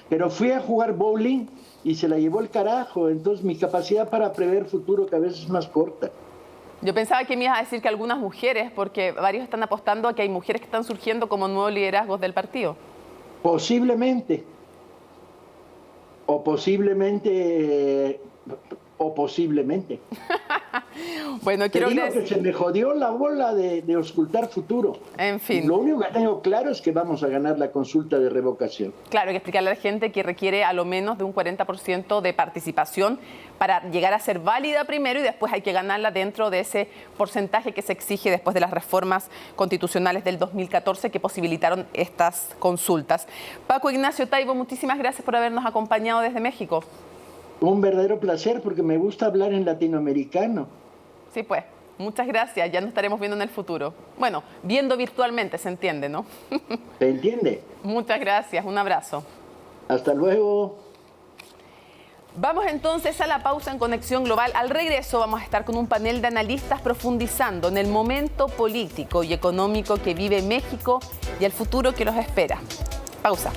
pero fui a jugar bowling y se la llevó el carajo, entonces mi capacidad para prever futuro cada vez es más corta. Yo pensaba que me ibas a decir que algunas mujeres, porque varios están apostando a que hay mujeres que están surgiendo como nuevos liderazgos del partido. Posiblemente. O posiblemente. Bueno, quiero que se me jodió la bola de auscultar futuro. En fin. Lo único que tengo claro es que vamos a ganar la consulta de revocación. Claro, hay que explicarle a la gente que requiere a lo menos de un 40% de participación para llegar a ser válida primero y después hay que ganarla dentro de ese porcentaje que se exige después de las reformas constitucionales del 2014 que posibilitaron estas consultas. Paco Ignacio Taibo, muchísimas gracias por habernos acompañado desde México. Un verdadero placer porque me gusta hablar en latinoamericano. Sí, pues. Muchas gracias. Ya nos estaremos viendo en el futuro. Bueno, viendo virtualmente, se entiende, ¿no? ¿Se entiende? Muchas gracias. Un abrazo. Hasta luego. Vamos entonces a la pausa en Conexión Global. Al regreso vamos a estar con un panel de analistas profundizando en el momento político y económico que vive México y el futuro que los espera. Pausa.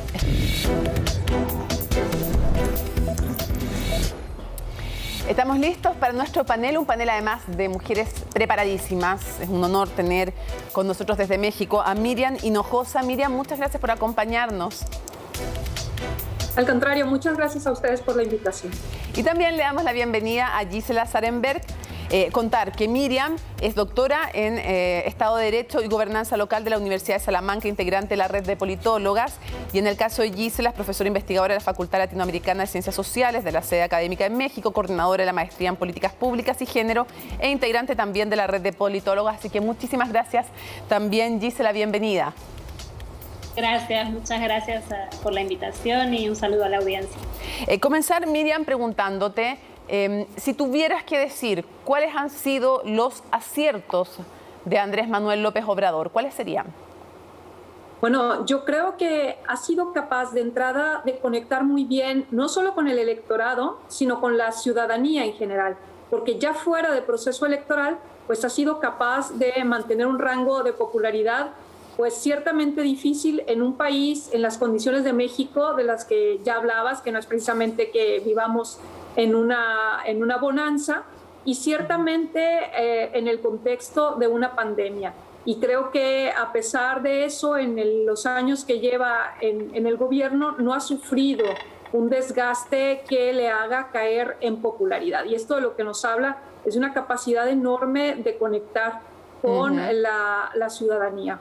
Estamos listos para nuestro panel, un panel además de mujeres preparadísimas. Es un honor tener con nosotros desde México a Miriam Hinojosa. Miriam, muchas gracias por acompañarnos. Al contrario, muchas gracias a ustedes por la invitación. Y también le damos la bienvenida a Gisela Sarenberg. Contar que Miriam es doctora en Estado de Derecho y Gobernanza Local de la Universidad de Salamanca, integrante de la red de politólogas. Y en el caso de Gisela, es profesora investigadora de la Facultad Latinoamericana de Ciencias Sociales de la sede académica en México, coordinadora de la maestría en Políticas Públicas y Género e integrante también de la red de politólogas. Así que muchísimas gracias también, Gisela, bienvenida. Gracias, muchas gracias por la invitación y un saludo a la audiencia. Comenzar, Miriam, preguntándote, si tuvieras que decir cuáles han sido los aciertos de Andrés Manuel López Obrador, ¿cuáles serían? Bueno, yo creo que ha sido capaz de entrada de conectar muy bien, no solo con el electorado, sino con la ciudadanía en general, porque ya fuera del proceso electoral, pues ha sido capaz de mantener un rango de popularidad pues ciertamente difícil en un país, en las condiciones de México, de las que ya hablabas, que no es precisamente que vivamos en una bonanza, y ciertamente en el contexto de una pandemia. Y creo que a pesar de eso, en los años que lleva en el gobierno, no ha sufrido un desgaste que le haga caer en popularidad. Y esto de lo que nos habla es de una capacidad enorme de conectar con la ciudadanía.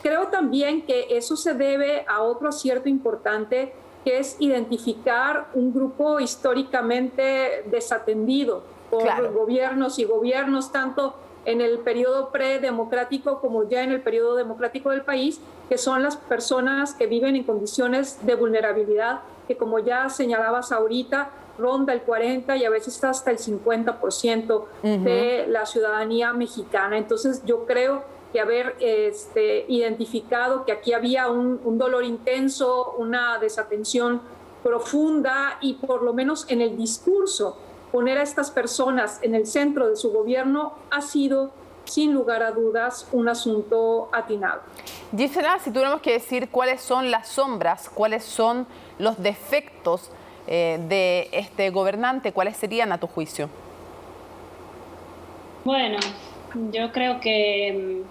Creo también que eso se debe a otro acierto importante, que es identificar un grupo históricamente desatendido por gobiernos y gobiernos, tanto en el periodo predemocrático como ya en el periodo democrático del país, que son las personas que viven en condiciones de vulnerabilidad, que como ya señalabas ahorita, ronda el 40% y a veces hasta el 50% de la ciudadanía mexicana. Entonces yo creo que haber identificado que aquí había un dolor intenso, una desatención profunda y por lo menos en el discurso poner a estas personas en el centro de su gobierno ha sido, sin lugar a dudas, un asunto atinado. Gisela, si tuviéramos que decir cuáles son las sombras, cuáles son los defectos de este gobernante, ¿cuáles serían a tu juicio? Bueno, yo creo que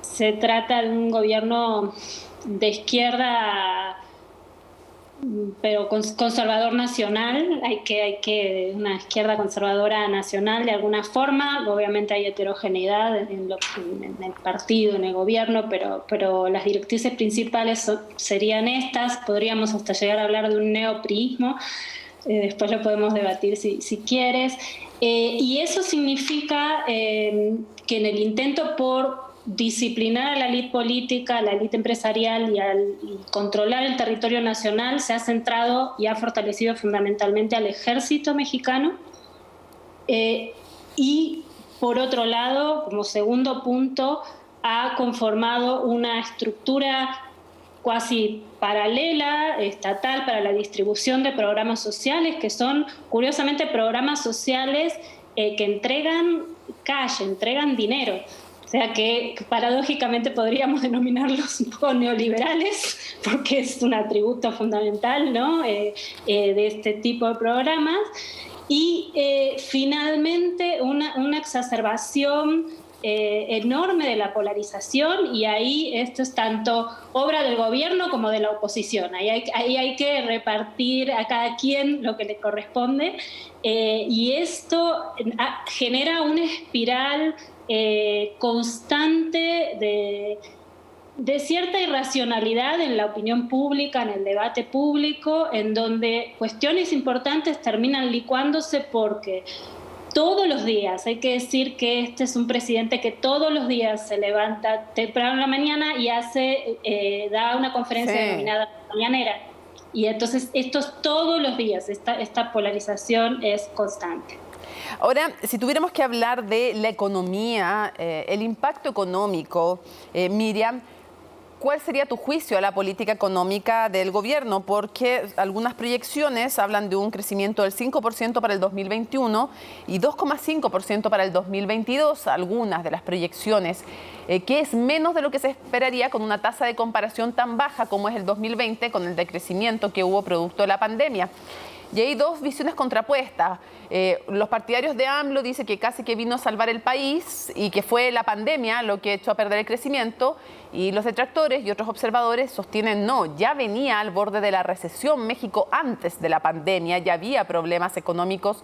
se trata de un gobierno de izquierda, pero conservador nacional. Hay que una izquierda conservadora nacional de alguna forma. Obviamente hay heterogeneidad en el partido, en el gobierno, pero las directrices principales serían estas. Podríamos hasta llegar a hablar de un neopriismo. Después lo podemos debatir si quieres. Y eso significa que en el intento por disciplinar a la élite política, a la élite empresarial y controlar el territorio nacional, se ha centrado y ha fortalecido fundamentalmente al ejército mexicano. Y por otro lado, como segundo punto, ha conformado una estructura cuasi paralela, estatal, para la distribución de programas sociales, que son, curiosamente, programas sociales que entregan cash, entregan dinero. O sea que paradójicamente podríamos denominarlos un poco neoliberales, porque es un atributo fundamental, ¿no? De este tipo de programas. Y finalmente una exacerbación enorme de la polarización, y ahí esto es tanto obra del gobierno como de la oposición. Ahí hay que repartir a cada quien lo que le corresponde, y esto genera una espiral constante de cierta irracionalidad en la opinión pública, en el debate público, en donde cuestiones importantes terminan licuándose porque todos los días, hay que decir que este es un presidente que todos los días se levanta temprano en la mañana y da una conferencia denominada mañanera. Y entonces esto es todos los días, esta polarización es constante. Ahora, si tuviéramos que hablar de la economía, el impacto económico, Miriam, ¿cuál sería tu juicio a la política económica del gobierno? Porque algunas proyecciones hablan de un crecimiento del 5% para el 2021 y 2,5% para el 2022. Algunas de las proyecciones, que es menos de lo que se esperaría con una tasa de comparación tan baja como es el 2020, con el decrecimiento que hubo producto de la pandemia. Y hay dos visiones contrapuestas. Los partidarios de AMLO dicen que casi que vino a salvar el país y que fue la pandemia lo que echó a perder el crecimiento. Y los detractores y otros observadores sostienen no, ya venía al borde de la recesión México antes de la pandemia, ya había problemas económicos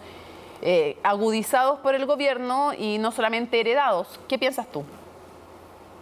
agudizados por el gobierno y no solamente heredados. ¿Qué piensas tú?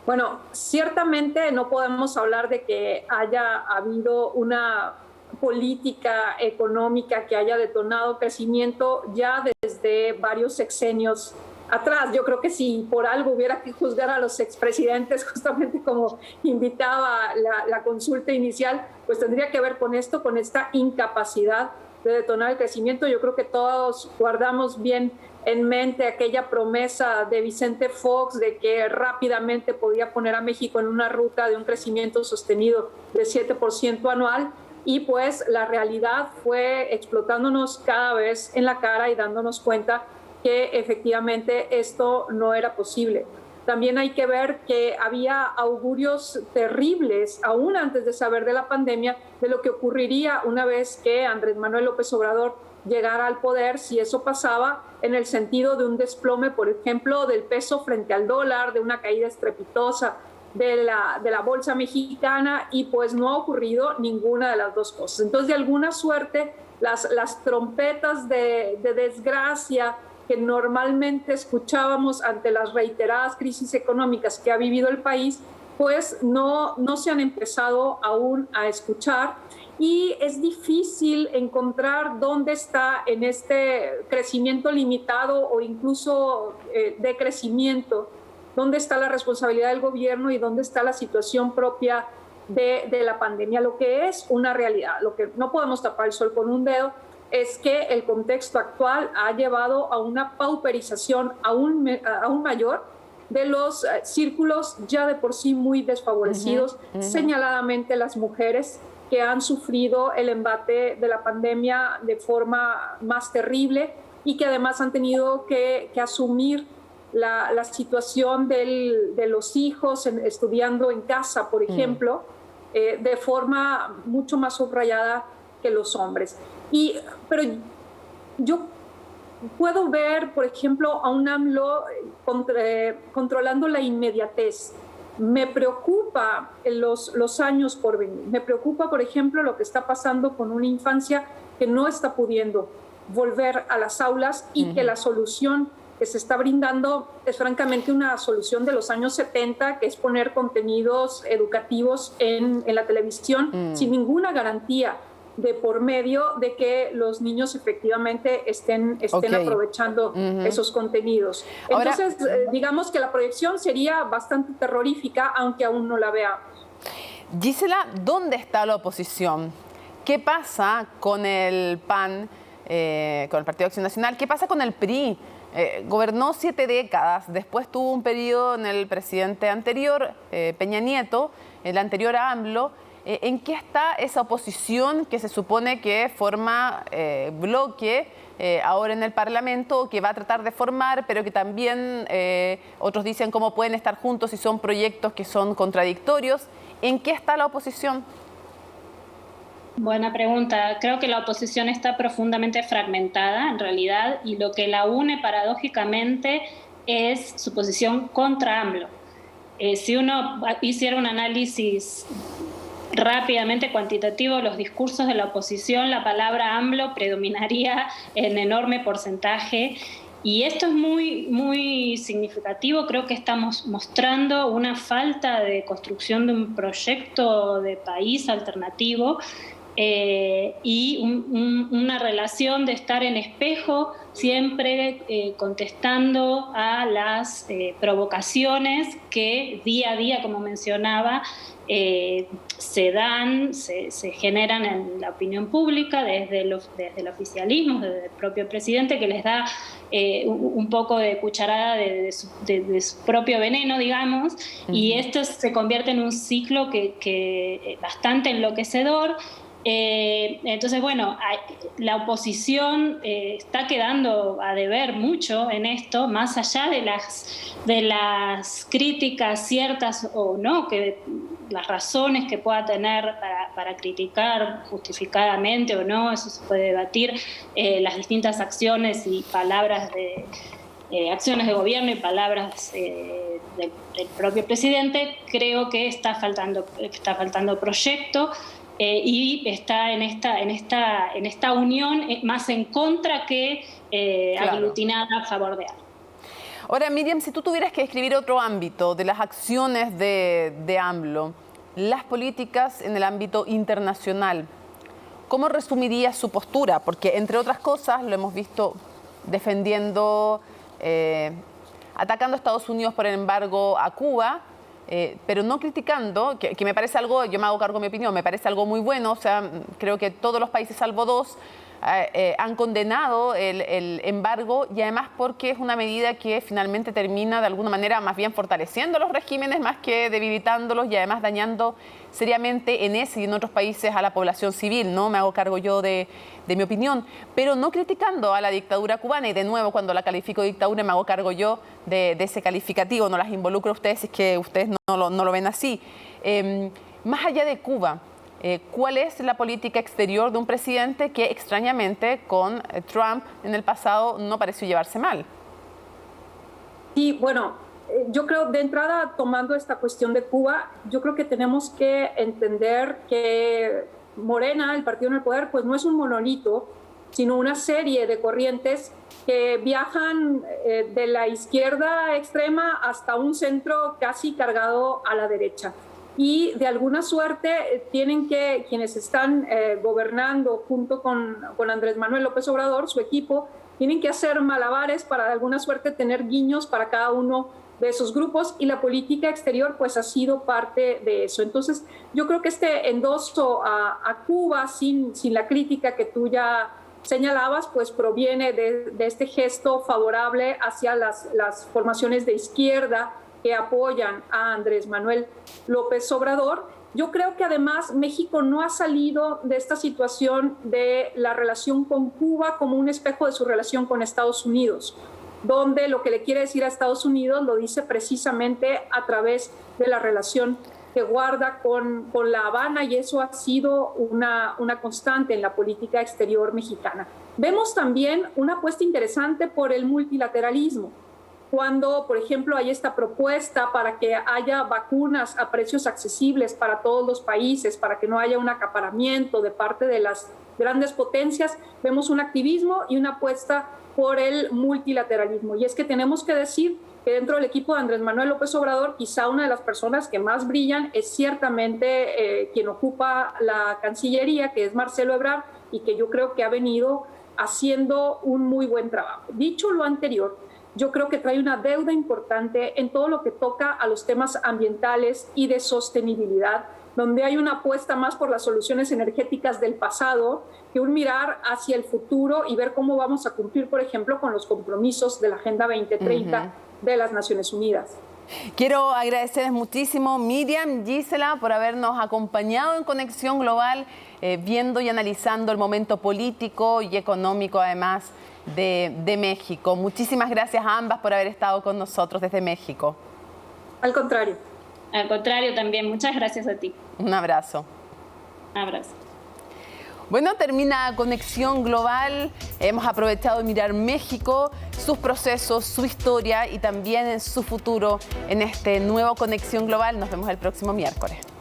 Bueno, ciertamente no podemos hablar de que haya habido una política económica que haya detonado crecimiento ya desde varios sexenios atrás. Yo creo que si por algo hubiera que juzgar a los expresidentes, justamente como invitaba la consulta inicial, pues tendría que ver con esto, con esta incapacidad de detonar el crecimiento. Yo creo que todos guardamos bien en mente aquella promesa de Vicente Fox de que rápidamente podía poner a México en una ruta de un crecimiento sostenido de 7% anual. Y pues la realidad fue explotándonos cada vez en la cara y dándonos cuenta que efectivamente esto no era posible. También hay que ver que había augurios terribles, aún antes de saber de la pandemia, de lo que ocurriría una vez que Andrés Manuel López Obrador llegara al poder, si eso pasaba en el sentido de un desplome, por ejemplo, del peso frente al dólar, de una caída estrepitosa de la bolsa mexicana, y pues no ha ocurrido ninguna de las dos cosas. Entonces, de alguna suerte, las trompetas de desgracia que normalmente escuchábamos ante las reiteradas crisis económicas que ha vivido el país, pues no se han empezado aún a escuchar, y es difícil encontrar dónde está en este crecimiento limitado o incluso decrecimiento, dónde está la responsabilidad del gobierno y dónde está la situación propia de la pandemia. Lo que es una realidad, lo que no podemos tapar el sol con un dedo, es que el contexto actual ha llevado a una pauperización aún mayor de los círculos ya de por sí muy desfavorecidos, señaladamente las mujeres, que han sufrido el embate de la pandemia de forma más terrible y que además han tenido que asumir la situación de los hijos estudiando en casa, por ejemplo, de forma mucho más subrayada que los hombres. Pero yo puedo ver, por ejemplo, a un AMLO controlando la inmediatez. Me preocupa los años por venir. Me preocupa, por ejemplo, lo que está pasando con una infancia que no está pudiendo volver a las aulas y que la solución que se está brindando es francamente una solución de los años 70, que es poner contenidos educativos en la televisión sin ninguna garantía de por medio de que los niños efectivamente estén aprovechando esos contenidos. Entonces, digamos que la proyección sería bastante terrorífica, aunque aún no la veamos. Gisela, ¿dónde está la oposición? ¿Qué pasa con el PAN, con el Partido Acción Nacional? ¿Qué pasa con el PRI? Gobernó 7 décadas, después tuvo un periodo en el presidente anterior, Peña Nieto, el anterior a AMLO. ¿En qué está esa oposición que se supone que forma bloque ahora en el Parlamento, que va a tratar de formar, pero que también otros dicen cómo pueden estar juntos si son proyectos que son contradictorios? ¿En qué está la oposición? Buena pregunta. Creo que la oposición está profundamente fragmentada, en realidad, y lo que la une paradójicamente es su posición contra AMLO. Si uno hiciera un análisis rápidamente cuantitativo, los discursos de la oposición, la palabra AMLO predominaría en enorme porcentaje. Y esto es muy, muy significativo. Creo que estamos mostrando una falta de construcción de un proyecto de país alternativo y una relación de estar en espejo, siempre contestando a las provocaciones que día a día, como mencionaba, se generan en la opinión pública desde el oficialismo, desde el propio presidente, que les da un poco de cucharada de su propio veneno, digamos, y esto se convierte en un ciclo que bastante enloquecedor. Entonces, bueno, la oposición está quedando a deber mucho en esto, más allá de las críticas ciertas o no, que las razones que pueda tener para criticar justificadamente o no, eso se puede debatir, las distintas acciones y palabras acciones de gobierno y palabras del propio presidente. Creo que está faltando proyecto. Y está en esta unión más en contra que aglutinada a favor de AMLO. Ahora, Miriam, si tú tuvieras que describir otro ámbito de las acciones de AMLO, las políticas en el ámbito internacional, ¿cómo resumirías su postura? Porque, entre otras cosas, lo hemos visto defendiendo, atacando a Estados Unidos por el embargo a Cuba, pero no criticando, que me parece algo, yo me hago cargo de mi opinión, me parece algo muy bueno. O sea, creo que todos los países, salvo 2, han condenado el embargo, y además porque es una medida que finalmente termina de alguna manera más bien fortaleciendo los regímenes más que debilitándolos, y además dañando seriamente en ese y en otros países a la población civil, ¿no? Me hago cargo yo de mi opinión, pero no criticando a la dictadura cubana. Y de nuevo, cuando la califico de dictadura, me hago cargo yo de ese calificativo, no las involucro a ustedes si es que ustedes no lo ven así. Más allá de Cuba, ¿cuál es la política exterior de un presidente que extrañamente con Trump en el pasado no pareció llevarse mal? Sí, bueno, yo creo, de entrada, tomando esta cuestión de Cuba, yo creo que tenemos que entender que Morena, el partido en el poder, pues no es un monolito, sino una serie de corrientes que viajan de la izquierda extrema hasta un centro casi cargado a la derecha. Y de alguna suerte tienen que, quienes están gobernando junto con Andrés Manuel López Obrador, su equipo, tienen que hacer malabares para de alguna suerte tener guiños para cada uno de esos grupos, y la política exterior pues ha sido parte de eso. Entonces yo creo que este endoso a Cuba sin la crítica que tú ya señalabas, pues proviene de este gesto favorable hacia las formaciones de izquierda que apoyan a Andrés Manuel López Obrador. Yo creo que además México no ha salido de esta situación de la relación con Cuba como un espejo de su relación con Estados Unidos, donde lo que le quiere decir a Estados Unidos lo dice precisamente a través de la relación que guarda con La Habana, y eso ha sido una constante en la política exterior mexicana. Vemos también una apuesta interesante por el multilateralismo. Cuando, por ejemplo, hay esta propuesta para que haya vacunas a precios accesibles para todos los países, para que no haya un acaparamiento de parte de las grandes potencias, vemos un activismo y una apuesta por el multilateralismo. Y es que tenemos que decir que dentro del equipo de Andrés Manuel López Obrador, quizá una de las personas que más brillan es ciertamente quien ocupa la Cancillería, que es Marcelo Ebrard, y que yo creo que ha venido haciendo un muy buen trabajo. Dicho lo anterior, yo creo que trae una deuda importante en todo lo que toca a los temas ambientales y de sostenibilidad, donde hay una apuesta más por las soluciones energéticas del pasado que un mirar hacia el futuro y ver cómo vamos a cumplir, por ejemplo, con los compromisos de la Agenda 2030 de las Naciones Unidas. Quiero agradecerles muchísimo, Miriam, Gisela, por habernos acompañado en Conexión Global, viendo y analizando el momento político y económico, además, de México. Muchísimas gracias a ambas por haber estado con nosotros desde México. Al contrario. Al contrario también. Muchas gracias a ti. Un abrazo. Un abrazo. Bueno, termina Conexión Global. Hemos aprovechado de mirar México. sus procesos, su historia y también su futuro en este nuevo Conexión Global. Nos vemos el próximo miércoles.